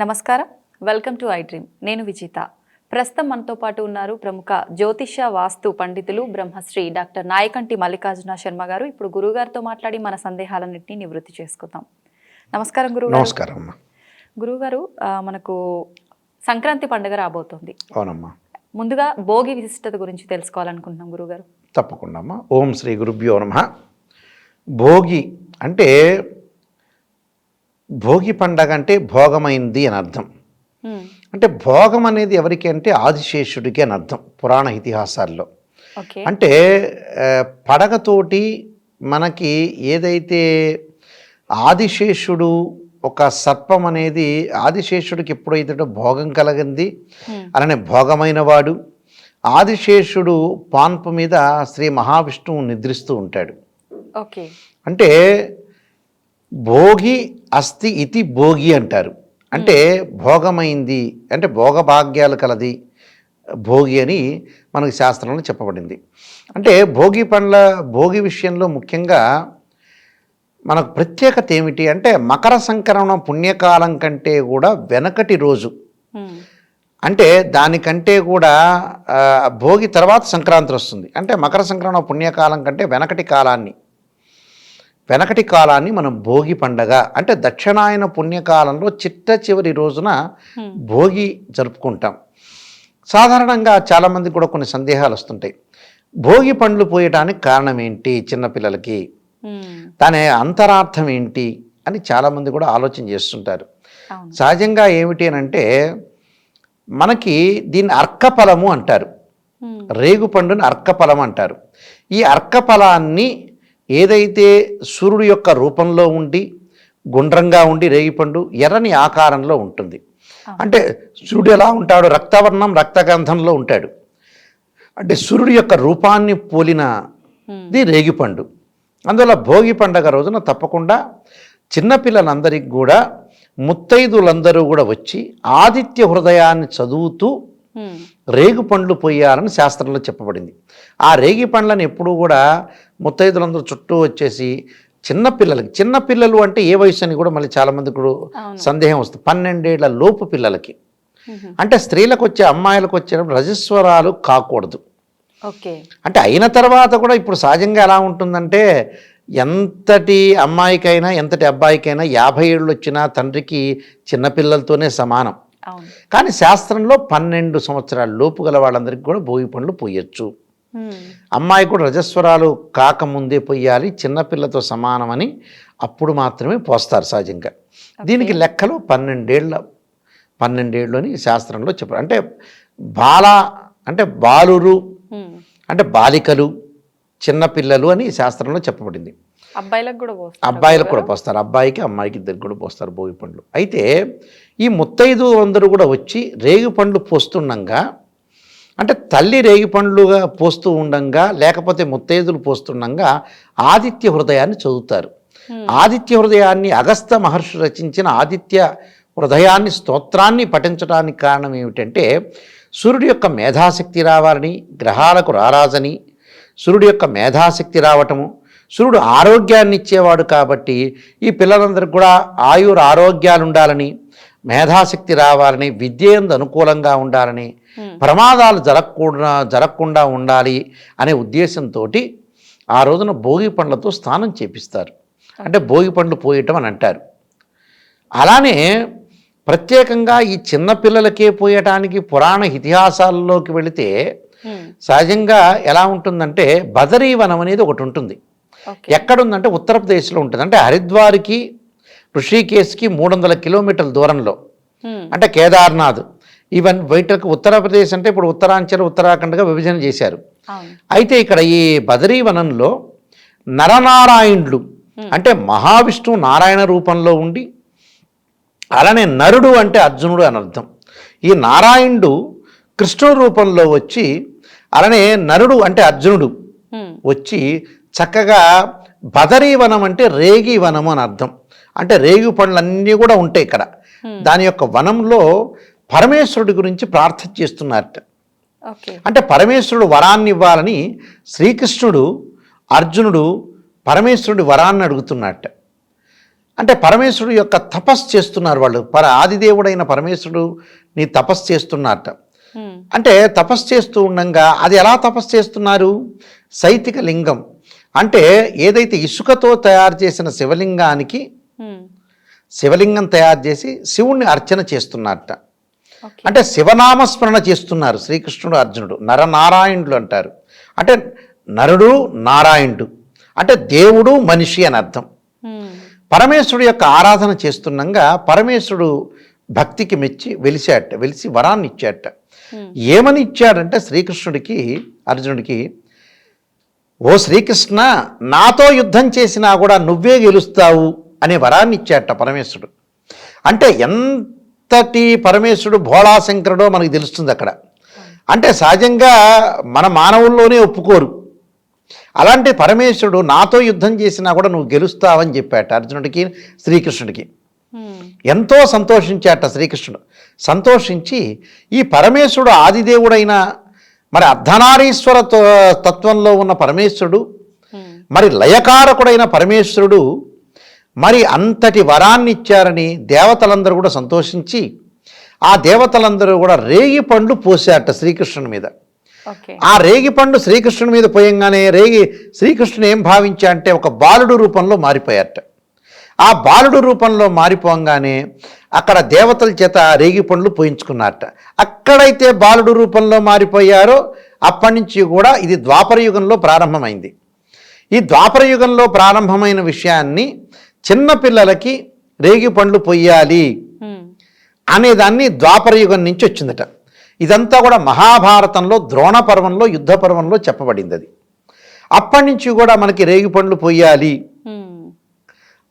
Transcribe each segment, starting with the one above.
నమస్కారం, welcome to I dream. నేను విజిత. ప్రస్తుతం మనతో పాటు ఉన్నారు ప్రముఖ జ్యోతిష వాస్తు పండితులు బ్రహ్మశ్రీ డాక్టర్ నాయకంటి మల్లికార్జున శర్మ గారు. ఇప్పుడు గురువుగారితో మాట్లాడి మన సందేహాలన్నింటినీ నివృత్తి చేసుకుందాం. నమస్కారం గురువు. నమస్కారం అమ్మా. గురువుగారు, మనకు సంక్రాంతి పండుగ రాబోతుంది. అవునమ్మా. ముందుగా భోగి విశిష్టత గురించి తెలుసుకోవాలనుకుంటున్నాం గురుగారు. తప్పకుండా అమ్మా. ఓం శ్రీ గురుభ్యో నమః. భోగి అంటే భోగి పండగ అంటే భోగమైంది అని అర్థం. అంటే భోగం అనేది ఎవరికి అంటే ఆదిశేషుడికి అని అర్థం పురాణ ఇతిహాసాల్లో. అంటే పడగతోటి మనకి ఏదైతే ఆదిశేషుడు ఒక సర్పం అనేది ఆదిశేషుడికి ఎప్పుడైతే భోగం కలిగింది అలానే భోగమైన వాడు ఆదిశేషుడు పాన్పు మీద శ్రీ మహావిష్ణువు నిద్రిస్తూ ఉంటాడు. అంటే భోగి అస్తి ఇతి భోగి అంటారు. అంటే భోగమైంది అంటే భోగభాగ్యాలు కలది భోగి అని మనకి శాస్త్రంలో చెప్పబడింది. అంటే భోగి విషయంలో ముఖ్యంగా మనకు ప్రత్యేకత ఏమిటి అంటే మకర సంక్రమణ పుణ్యకాలం కంటే కూడా వెనకటి రోజు, అంటే దానికంటే కూడా భోగి తర్వాత సంక్రాంతి వస్తుంది. అంటే మకర సంక్రమణ పుణ్యకాలం కంటే వెనకటి కాలాన్ని మనం భోగి పండగ అంటే దక్షిణాయన పుణ్యకాలంలో చిట్ట చివరి రోజున భోగి జరుపుకుంటాం. సాధారణంగా చాలామందికి కూడా కొన్ని సందేహాలు వస్తుంటాయి. భోగి పండ్లు పోయడానికి కారణం ఏంటి, చిన్నపిల్లలకి దాని అంతరార్థం ఏంటి అని చాలామంది కూడా ఆలోచన చేస్తుంటారు. సహజంగా ఏమిటి అని అంటే మనకి దీన్ని అర్కఫలము అంటారు. రేగుపండుని అర్కఫలం అంటారు. ఈ అర్కఫలాన్ని ఏదైతే సూర్యుడు యొక్క రూపంలో ఉండి గుండ్రంగా ఉండి రేగిపండు ఎర్రని ఆకారంలో ఉంటుంది. అంటే సూర్యుడు ఎలా ఉంటాడు, రక్తవర్ణం రక్తగంధంలో ఉంటాడు. అంటే సూర్యుడు యొక్క రూపాన్ని పోలినది రేగిపండు. అందువల్ల భోగి పండగ రోజున తప్పకుండా చిన్నపిల్లలందరికీ కూడా ముత్తైదులందరూ కూడా వచ్చి ఆదిత్య హృదయాన్ని చదువుతూ రేగు పండ్లు పోయాలని శాస్త్రంలో చెప్పబడింది. ఆ రేగి పండ్లను ఎప్పుడూ కూడా ముత్తైదులందరూ చుట్టూ వచ్చేసి చిన్నపిల్లలు అంటే ఏ వయసు అని కూడా మళ్ళీ చాలామంది కూడా సందేహం వస్తుంది. 12 ఏళ్ల లోపు పిల్లలకి, అంటే స్త్రీలకు వచ్చే అమ్మాయిలకు వచ్చేటప్పుడు రజస్వరాలు కాకూడదు. అంటే అయిన తర్వాత కూడా ఇప్పుడు సహజంగా ఎలా ఉంటుందంటే ఎంతటి అమ్మాయికైనా ఎంతటి అబ్బాయికైనా 50 ఏళ్ళు వచ్చినా తండ్రికి చిన్నపిల్లలతోనే సమానం. కానీ శాస్త్రంలో 12 సంవత్సరాల లోపు గల వాళ్ళందరికీ కూడా భోగి పండ్లు పోయొచ్చు. అమ్మాయి కూడా రజస్వరాలు కాకముందే పొయ్యాలి, చిన్నపిల్లతో సమానమని అప్పుడు మాత్రమే పోస్తారు సహజంగా. దీనికి లెక్కలో 12 ఏళ్ళు అని శాస్త్రంలో చెప్పారు. అంటే అంటే బాలురు అంటే బాలికలు చిన్నపిల్లలు అని శాస్త్రంలో చెప్పబడింది. అబ్బాయిలకు కూడా పోస్తారు, అబ్బాయికి అమ్మాయికి ఇద్దరికి కూడా పోస్తారు భోగి పండ్లు. అయితే ఈ ముత్తైదు అందరూ కూడా వచ్చి రేగి పండ్లు పోస్తుండగా, అంటే తల్లి రేగి పండ్లుగా పోస్తూ ఉండంగా లేకపోతే ముత్తైదులు పోస్తుండగా ఆదిత్య హృదయాన్ని చదువుతారు. ఆదిత్య హృదయాన్ని అగస్త్య మహర్షి రచించిన ఆదిత్య హృదయాన్ని స్తోత్రాన్ని పఠించడానికి కారణం ఏమిటంటే సూర్యుడి యొక్క మేధాశక్తి రావాలని, గ్రహాలకు రారాజని సూర్యుడి యొక్క మేధాశక్తి రావటము, సూర్యుడు ఆరోగ్యాన్ని ఇచ్చేవాడు కాబట్టి ఈ పిల్లలందరికీ కూడా ఆరోగ్యాలు ఉండాలని, మేధాశక్తి రావాలని, విద్యందు అనుకూలంగా ఉండాలని, ప్రమాదాలు జరగకుండా ఉండాలి అనే ఉద్దేశంతో ఆ రోజున భోగి పండ్లతో స్నానం చేపిస్తారు. అంటే భోగి పండ్లు పోయటం అని అంటారు. అలానే ప్రత్యేకంగా ఈ చిన్నపిల్లలకే పోయటానికి పురాణ ఇతిహాసాల్లోకి వెళితే సహజంగా ఎలా ఉంటుందంటే బదరీవనం అనేది ఒకటి ఉంటుంది. ఎక్కడుందంటే ఉత్తరప్రదేశ్లో ఉంటుంది. అంటే హరిద్వార్కి ఋషికేశ్కి 300 కిలోమీటర్ల దూరంలో. అంటే కేదార్నాథ్ ఈవెన్ బయటకు ఉత్తరప్రదేశ్ అంటే ఇప్పుడు ఉత్తరాంచల్ ఉత్తరాఖండ్గా విభజన చేశారు. అయితే ఇక్కడ ఈ బదరీవనంలో నరనారాయణులు అంటే మహావిష్ణువు నారాయణ రూపంలో ఉండి, అలానే నరుడు అంటే అర్జునుడు అని అర్థం. ఈ నారాయణుడు కృష్ణుడు రూపంలో వచ్చి, అలానే నరుడు అంటే అర్జునుడు వచ్చి చక్కగా బదరీవనం అంటే రేగి వనము అని అర్థం. అంటే రేగు పండ్లన్నీ కూడా ఉంటాయి ఇక్కడ. దాని యొక్క వనంలో పరమేశ్వరుడి గురించి ప్రార్థన చేస్తున్నారట. అంటే పరమేశ్వరుడు వరాన్ని ఇవ్వాలని శ్రీకృష్ణుడు అర్జునుడు పరమేశ్వరుడి వరాన్ని అడుగుతున్నట్ట. అంటే పరమేశ్వరుడు యొక్క తపస్సు చేస్తున్నారు వాళ్ళు. ఆదిదేవుడైన పరమేశ్వరుడు నీ తపస్సు చేస్తున్నారట. అంటే తపస్సు చేస్తూ ఉండగా అది ఎలా తపస్సు చేస్తున్నారు? శైతిక లింగం అంటే ఏదైతే ఇసుకతో తయారు చేసిన శివలింగానికి శివలింగం తయారు చేసి శివుణ్ణి అర్చన చేస్తున్నారట. అంటే శివనామస్మరణ చేస్తున్నారు శ్రీకృష్ణుడు అర్జునుడు. నరనారాయణుడు అంటారు. అంటే నరుడు నారాయణుడు అంటే దేవుడు మనిషి అని అర్థం. పరమేశ్వరుడు యొక్క ఆరాధన చేస్తుండగా పరమేశ్వరుడు భక్తికి మెచ్చి వెలిసి వరాన్ని ఇచ్చాట. ఏమని ఇచ్చాడంటే శ్రీకృష్ణుడికి అర్జునుడికి, ఓ శ్రీకృష్ణ, నాతో యుద్ధం చేసినా కూడా నువ్వే గెలుస్తావు అనే వరాన్ని ఇచ్చాట పరమేశ్వరుడు. అంటే ఎంతటి పరమేశ్వరుడు భోళాశంకరుడో మనకు తెలుస్తుంది అక్కడ. అంటే సహజంగా మన మానవుల్లోనే ఒప్పుకోరు. అలాంటి పరమేశ్వరుడు నాతో యుద్ధం చేసినా కూడా నువ్వు గెలుస్తావని చెప్పాట అర్జునుడికి శ్రీకృష్ణుడికి. ఎంతో సంతోషించాట శ్రీకృష్ణుడు. సంతోషించి ఈ పరమేశ్వరుడు ఆదిదేవుడైన మరి అర్ధనారీశ్వర తత్వంలో ఉన్న పరమేశ్వరుడు, మరి లయకారకుడైన పరమేశ్వరుడు మరి అంతటి వరాన్ని ఇచ్చారని దేవతలందరూ కూడా సంతోషించి ఆ దేవతలందరూ కూడా రేగి పండ్లు పోసారట శ్రీకృష్ణుని మీద. ఆ రేగి పండు శ్రీకృష్ణుని మీద పోయంగానే శ్రీకృష్ణుని ఏం భావించా అంటే ఒక బాలుడు రూపంలో మారిపోయారట. ఆ బాలుడు రూపంలో మారిపోగానే అక్కడ దేవతల చేత రేగి పండ్లు పోయించుకున్నారట. అక్కడైతే బాలుడు రూపంలో మారిపోయారో అప్పటి నుంచి కూడా ఇది ద్వాపర యుగంలో ప్రారంభమైంది. ఈ ద్వాపర యుగంలో ప్రారంభమైన విషయాన్ని చిన్నపిల్లలకి రేగి పండ్లు పొయ్యాలి అనేదాన్ని ద్వాపర యుగం నుంచి వచ్చిందట. ఇదంతా కూడా మహాభారతంలో ద్రోణ పర్వంలో యుద్ధ పర్వంలో చెప్పబడింది. అది అప్పటి నుంచి కూడా మనకి రేగి పండ్లు పొయ్యాలి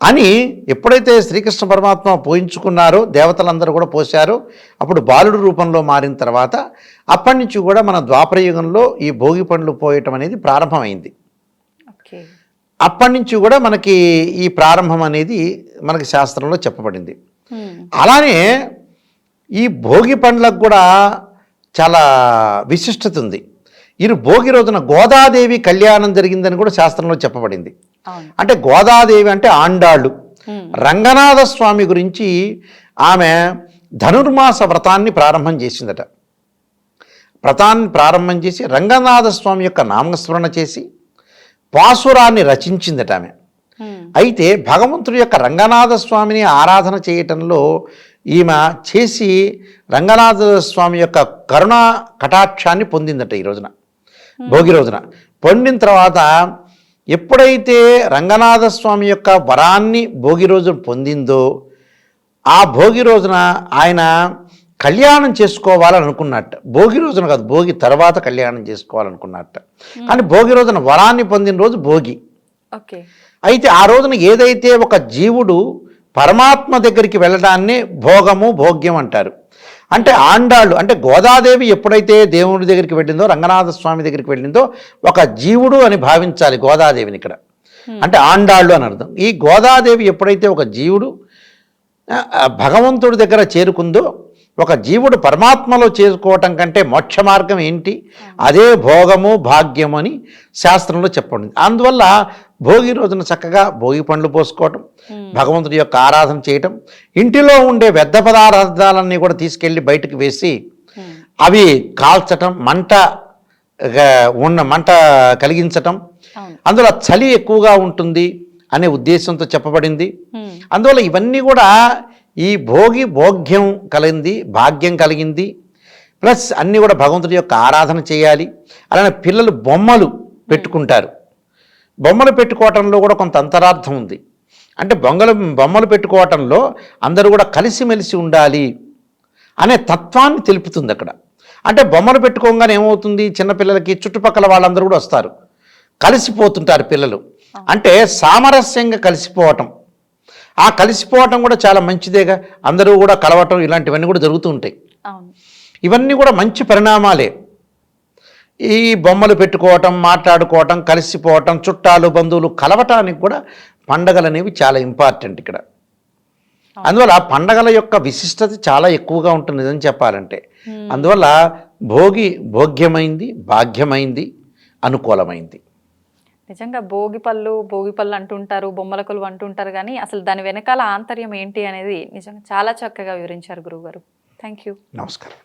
అని ఎప్పుడైతే శ్రీకృష్ణ పరమాత్మ పోయించుకున్నారో దేవతలందరూ కూడా పోశారో అప్పుడు బాలుడు రూపంలో మారిన తర్వాత అప్పటి నుంచి కూడా మన ద్వాపర యుగంలో ఈ భోగి పండ్లు పోయటం అనేది ప్రారంభమైంది. అప్పటి నుంచి కూడా మనకి ఈ ప్రారంభం అనేది మనకి శాస్త్రంలో చెప్పబడింది. అలానే ఈ భోగి పండ్లకు కూడా చాలా విశిష్టత ఉంది. ఈ భోగి రోజున గోదాదేవి కళ్యాణం జరిగిందని కూడా శాస్త్రంలో చెప్పబడింది. అంటే గోదాదేవి అంటే ఆండాళ్ళు. రంగనాథ స్వామి గురించి ఆమె ధనుర్మాస వ్రతాన్ని ప్రారంభం చేసిందట. వ్రతాన్ని ప్రారంభం చేసి రంగనాథ స్వామి యొక్క నామస్మరణ చేసి పాసురాన్ని రచించిందట ఆమె. అయితే భగవంతుడి యొక్క రంగనాథ స్వామిని ఆరాధన చేయటంలో ఈమె చేసి రంగనాథ స్వామి యొక్క కరుణా కటాక్షాన్ని పొందిందట ఈ రోజున భోగి రోజున. పొందిన తర్వాత ఎప్పుడైతే రంగనాథ స్వామి యొక్క వరాన్ని భోగి రోజున పొందిందో ఆ భోగి రోజున ఆయన కళ్యాణం చేసుకోవాలని అనుకున్నట్ట. భోగి రోజున కాదు, భోగి తర్వాత కళ్యాణం చేసుకోవాలనుకున్నట్ట. కానీ భోగి రోజున వరాన్ని పొందిన రోజు భోగి. అయితే ఆ రోజున ఏదైతే ఒక జీవుడు పరమాత్మ దగ్గరికి వెళ్ళడాన్ని భోగము భోగ్యం అంటారు. అంటే ఆండాళ్ళు అంటే గోదాదేవి ఎప్పుడైతే దేవుడి దగ్గరికి వెళ్ళిందో రంగనాథ స్వామి దగ్గరికి వెళ్ళిందో ఒక జీవుడు అని భావించాలి గోదాదేవిని ఇక్కడ. అంటే ఆండాళ్ళు అని అర్థం. ఈ గోదాదేవి ఎప్పుడైతే ఒక జీవుడు భగవంతుడి దగ్గర చేరుకుందో ఒక జీవుడు పరమాత్మలో చేరుకోవటం కంటే మోక్ష మార్గం ఏంటి? అదే భోగము భాగ్యము అని శాస్త్రంలో చెప్పబడింది. అందువల్ల భోగి రోజున చక్కగా భోగి పండ్లు పోసుకోవటం, భగవంతుడి యొక్క ఆరాధన చేయటం, ఇంటిలో ఉండే వ్యర్థ పదార్థాలన్నీ కూడా తీసుకెళ్ళి బయటకు వేసి అవి కాల్చటం, మంట కలిగించటం, అందులో చలి ఎక్కువగా ఉంటుంది అనే ఉద్దేశంతో చెప్పబడింది. అందువల్ల ఇవన్నీ కూడా ఈ భోగి భోగ్యం కలిగింది, భాగ్యం కలిగింది, ప్లస్ అన్నీ కూడా భగవంతుడి యొక్క ఆరాధన చేయాలి. అలానే పిల్లలు బొమ్మలు పెట్టుకుంటారు. బొమ్మలు పెట్టుకోవటంలో కూడా కొంత అంతరార్థం ఉంది. అంటే బొమ్మలు పెట్టుకోవటంలో అందరూ కూడా కలిసిమెలిసి ఉండాలి అనే తత్వాన్ని తెలుపుతుంది అక్కడ. అంటే బొమ్మలు పెట్టుకోగానే ఏమవుతుంది, చిన్నపిల్లలకి చుట్టుపక్కల వాళ్ళందరూ కూడా వస్తారు, కలిసిపోతుంటారు పిల్లలు. అంటే సామరస్యంగా కలిసిపోవటం, ఆ కలిసిపోవటం కూడా చాలా మంచిదేగా. అందరూ కూడా కలవటం ఇలాంటివన్నీ కూడా జరుగుతూ ఉంటాయి. ఇవన్నీ కూడా మంచి పరిణామాలే. ఈ బొమ్మలు పెట్టుకోవటం, మాట్లాడుకోవటం, కలిసిపోవటం, చుట్టాలు బంధువులు కలవటానికి కూడా పండగలు అనేవి చాలా ఇంపార్టెంట్ ఇక్కడ. అందువల్ల పండగల యొక్క విశిష్టత చాలా ఎక్కువగా ఉంటుంది అని చెప్పాలంటే. అందువల్ల భోగి భోగ్యమైంది, భాగ్యమైంది, అనుకూలమైంది. నిజంగా భోగి పళ్ళు అంటుంటారు, బొమ్మల కొలువు అంటుంటారు, కానీ అసలు దాని వెనకాల ఆంతర్యం ఏంటి అనేది నిజంగా చాలా చక్కగా వివరించారు గురువుగారు. Thank you. నమస్కారం.